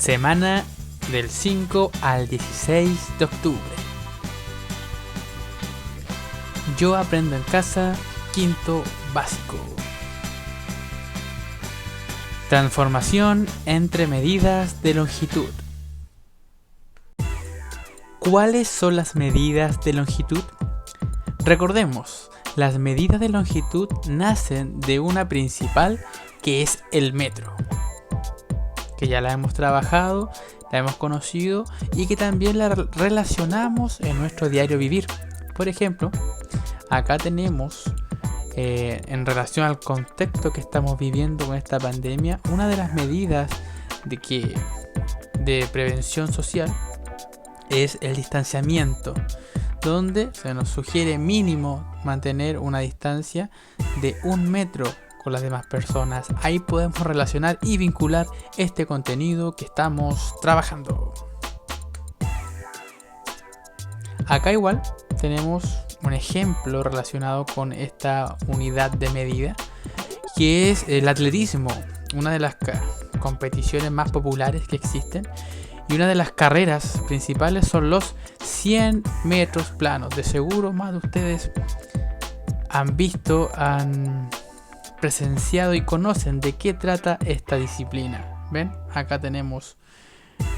Semana del 5 al 16 de octubre. Yo aprendo en casa, quinto básico. Transformación entre medidas de longitud. ¿Cuáles son las medidas de longitud? Recordemos, las medidas de longitud nacen de una principal que es el metro, que ya la hemos trabajado, la hemos conocido y que también la relacionamos en nuestro diario vivir. Por ejemplo, acá tenemos, en relación al contexto que estamos viviendo con esta pandemia, una de las medidas de prevención social es el distanciamiento, donde se nos sugiere mínimo mantener una distancia de 1 metro con las demás personas. Ahí podemos relacionar y vincular este contenido que estamos trabajando. Acá igual tenemos un ejemplo relacionado con esta unidad de medida, que es el atletismo, una de las competiciones más populares que existen, y una de las carreras principales son los 100 metros planos. De seguro más de ustedes han visto, han presenciado y conocen de qué trata esta disciplina. ¿Ven? Acá tenemos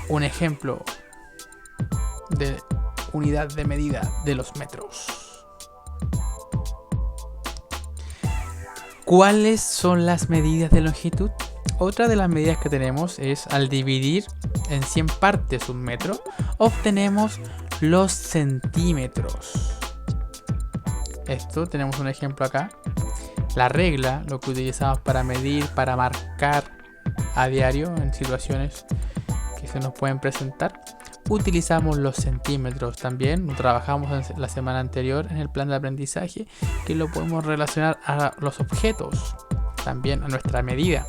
un ejemplo de unidad de medida de los metros. ¿Cuáles son las medidas de longitud? Otra de las medidas que tenemos es, al dividir en 100 partes un metro, obtenemos los centímetros. Esto tenemos un ejemplo acá. La regla, lo que utilizamos para medir, para marcar a diario en situaciones que se nos pueden presentar, utilizamos los centímetros. También lo trabajamos en la semana anterior en el plan de aprendizaje, que lo podemos relacionar a los objetos, también a nuestra medida.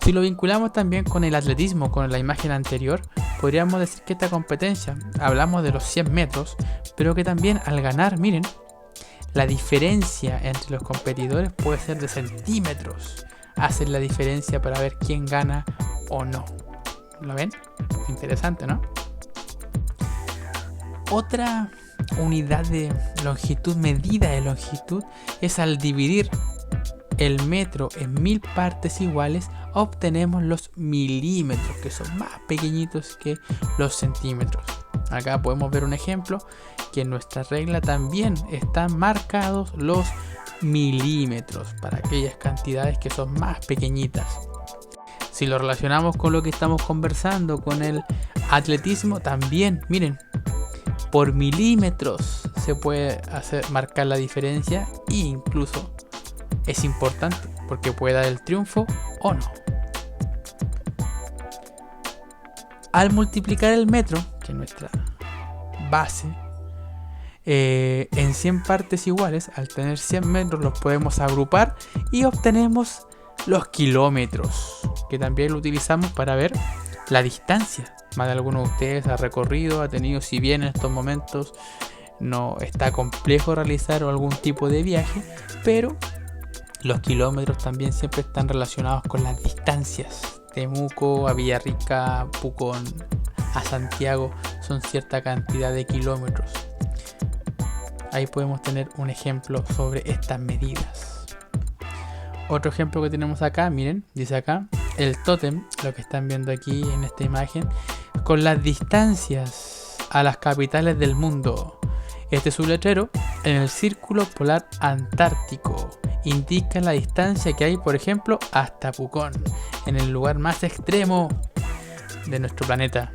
Si lo vinculamos también con el atletismo, con la imagen anterior, podríamos decir que esta competencia, hablamos de los 100 metros, pero que también al ganar, miren, la diferencia entre los competidores puede ser de centímetros. Hacen la diferencia para ver quién gana o no. ¿Lo ven? Interesante, ¿no? Otra unidad de longitud, medida de longitud, es al dividir el metro en 1000 partes iguales, obtenemos los milímetros, que son más pequeñitos que los centímetros. Acá podemos ver un ejemplo que en nuestra regla también están marcados los milímetros para aquellas cantidades que son más pequeñitas. Si lo relacionamos con lo que estamos conversando, con el atletismo, también, miren, por milímetros se puede marcar la diferencia, e incluso es importante porque puede dar el triunfo o no. Al multiplicar el metro, que es nuestra base, en 100 partes iguales, al tener 100 metros los podemos agrupar y obtenemos los kilómetros, que también lo utilizamos para ver la distancia. Más de alguno de ustedes ha recorrido, ha tenido, si bien en estos momentos no está complejo realizar algún tipo de viaje, pero los kilómetros también siempre están relacionados con las distancias. Temuco a Villarrica, Pucón a Santiago son cierta cantidad de kilómetros. Ahí podemos tener un ejemplo sobre estas medidas. Otro ejemplo que tenemos acá, miren, dice acá el tótem, lo que están viendo aquí en esta imagen, con las distancias a las capitales del mundo. Este es un letrero en el Círculo Polar Antártico. Indica la distancia que hay, por ejemplo, hasta Pucón, en el lugar más extremo de nuestro planeta.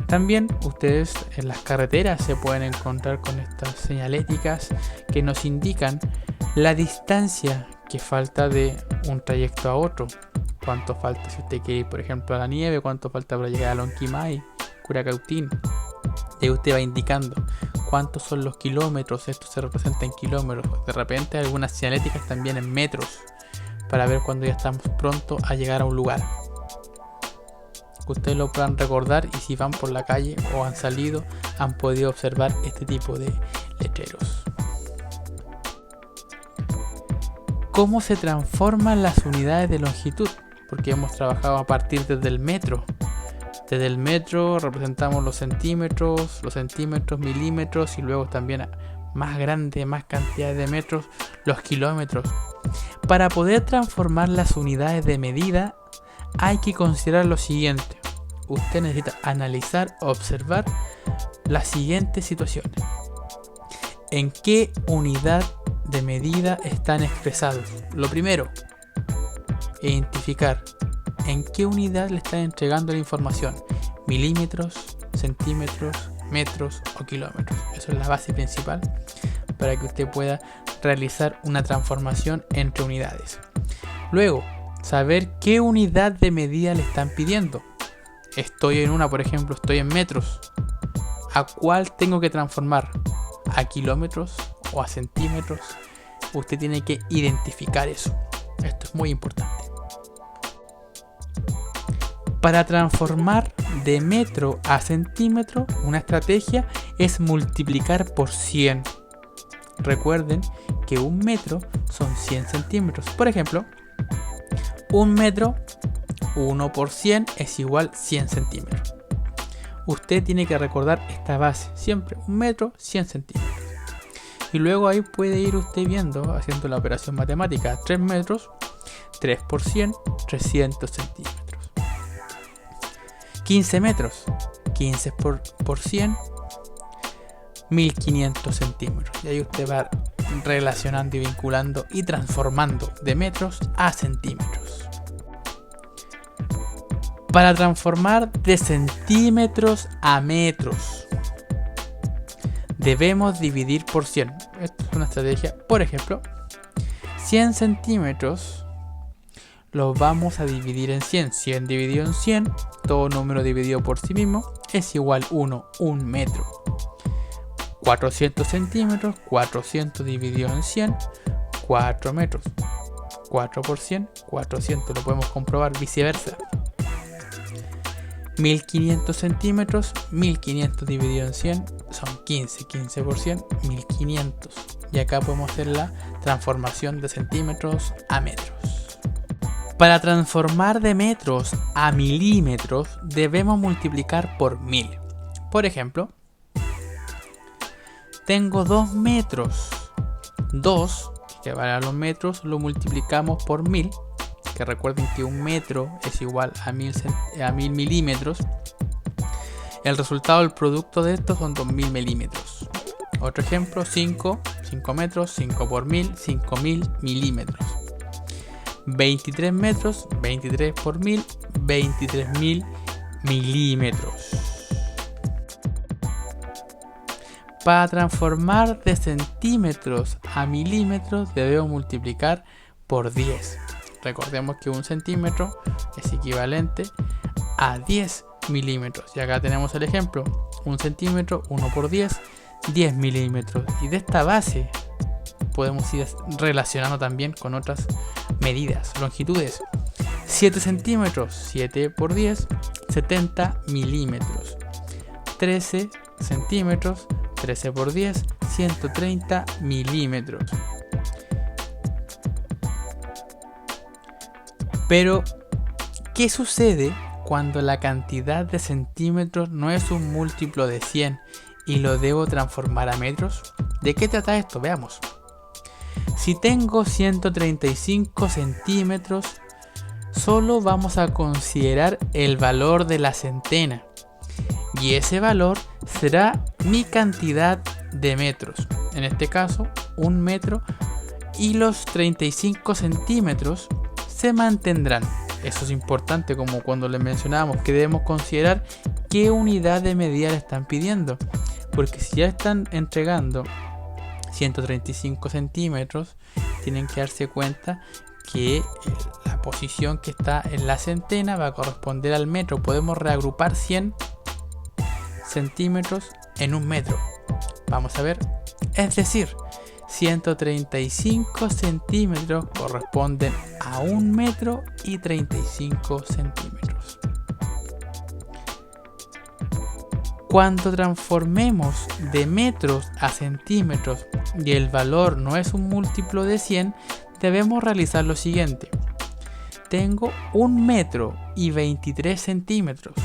También ustedes en las carreteras se pueden encontrar con estas señaléticas que nos indican la distancia que falta de un trayecto a otro. Cuánto falta si usted quiere ir, por ejemplo, a la nieve, cuánto falta para llegar a Lonquimay, Curacautín. Y usted va indicando cuántos son los kilómetros. Esto se representa en kilómetros. De repente algunas señaléticas también en metros, para ver cuando ya estamos pronto a llegar a un lugar. Ustedes lo puedan recordar, y si van por la calle o han salido, han podido observar este tipo de letreros. cómo se transforman las unidades de longitud, porque hemos trabajado a partir desde el metro. Desde el metro representamos los centímetros, milímetros y luego también más grande, más cantidad de metros, los kilómetros. Para poder transformar las unidades de medida hay que considerar lo siguiente. Usted necesita analizar, observar las siguientes situaciones. ¿En qué unidad de medida están expresados? Lo primero, identificar en qué unidad le están entregando la información. Milímetros, centímetros, metros o kilómetros. Eso es la base principal para que usted pueda realizar una transformación entre unidades. Luego, saber qué unidad de medida le están pidiendo. Estoy en una, por ejemplo, estoy en metros. ¿A cuál tengo que transformar? ¿A kilómetros o a centímetros? Usted tiene que identificar eso. Esto es muy importante. Para transformar de metro a centímetro, una estrategia es multiplicar por 100. Recuerden que un metro son 100 centímetros. Por ejemplo, un metro, 1 por 100 es igual 100 centímetros. Usted tiene que recordar esta base. Siempre un metro, 100 centímetros. Y luego ahí puede ir usted viendo, haciendo la operación matemática. 3 metros, 3 por 100, 300 centímetros. 15 metros, 15 por 100, 1500 centímetros. Y ahí usted va relacionando y vinculando y transformando de metros a centímetros. Para transformar de centímetros a metros, debemos dividir por 100. Esta es una estrategia. Por ejemplo, 100 centímetros los vamos a dividir en 100. 100 dividido en 100, todo número dividido por sí mismo es igual 1 metro. 400 centímetros, 400 dividido en 100, 4 metros. 4 por 100, 400. Lo podemos comprobar viceversa. 1500 centímetros, 1500 dividido en 100 son 15. 15 por 100, 1500. Y acá podemos hacer la transformación de centímetros a metros. Para transformar de metros a milímetros debemos multiplicar por 1000. Por ejemplo, tengo 2 metros. 2, que vale a los metros, lo multiplicamos por 1000. Que recuerden que un metro es igual a 1000 milímetros. El resultado del producto de estos son 2000 milímetros. Otro ejemplo, 5 metros, 5 por 1000, 5000 milímetros. 23 metros, 23 por 1000, 23.000 milímetros. Para transformar de centímetros a milímetros debemos multiplicar por 10. Recordemos que un centímetro es equivalente a 10 milímetros. Y acá tenemos el ejemplo. Un centímetro, 1 por 10, 10 milímetros. Y de esta base podemos ir relacionando también con otras medidas, longitudes. 7 centímetros, 7 por 10, 70 milímetros. 13 centímetros, 13 por 10, 130 milímetros. Pero, ¿qué sucede cuando la cantidad de centímetros no es un múltiplo de 100 y lo debo transformar a metros? ¿De qué trata esto? Veamos. Si tengo 135 centímetros, solo vamos a considerar el valor de la centena. Y ese valor será mi cantidad de metros. En este caso, 1 metro. Y los 35 centímetros se mantendrán. Eso es importante, como cuando les mencionábamos que debemos considerar qué unidad de medida le están pidiendo. Porque si ya están entregando 135 centímetros, tienen que darse cuenta que la posición que está en la centena va a corresponder al metro. Podemos reagrupar 100 centímetros en un metro. Vamos a ver. Es decir, 135 centímetros corresponden a 1 metro y 35 centímetros. Cuando transformemos de metros a centímetros y el valor no es un múltiplo de 100, debemos realizar lo siguiente. Tengo 1 metro y 23 centímetros.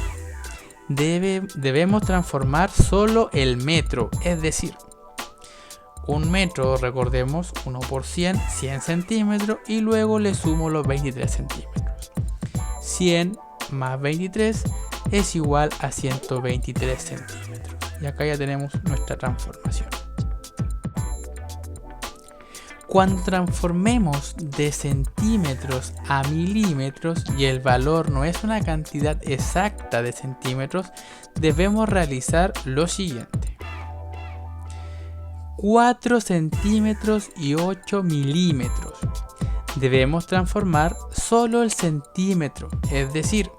Debemos transformar solo el metro, es decir, 1 metro, recordemos, 1 por 100, 100 centímetros, y luego le sumo los 23 centímetros. 100 más 23 es igual a 123 centímetros. Y acá ya tenemos nuestra transformación. Cuando transformemos de centímetros a milímetros y el valor no es una cantidad exacta de centímetros, debemos realizar lo siguiente. 4 centímetros y 8 milímetros. Debemos transformar solo el centímetro, es decir,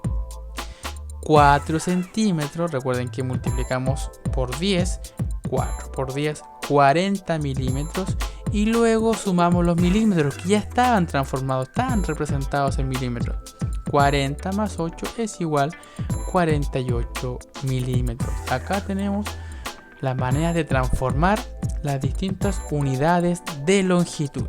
4 centímetros, recuerden que multiplicamos por 10, 4 por 10, 40 milímetros, y luego sumamos los milímetros que ya estaban transformados, estaban representados en milímetros. 40 más 8 es igual a 48 milímetros. Acá tenemos las maneras de transformar las distintas unidades de longitud.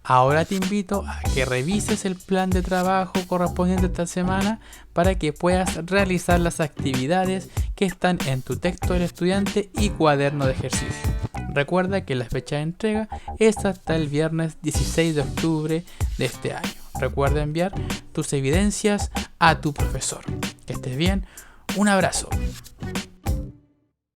Ahora te invito a que revises el plan de trabajo correspondiente a esta semana para que puedas realizar las actividades que están en tu texto del estudiante y cuaderno de ejercicio. Recuerda que la fecha de entrega es hasta el viernes 16 de octubre de este año. Recuerda enviar tus evidencias a tu profesor. Que estés bien. Un abrazo.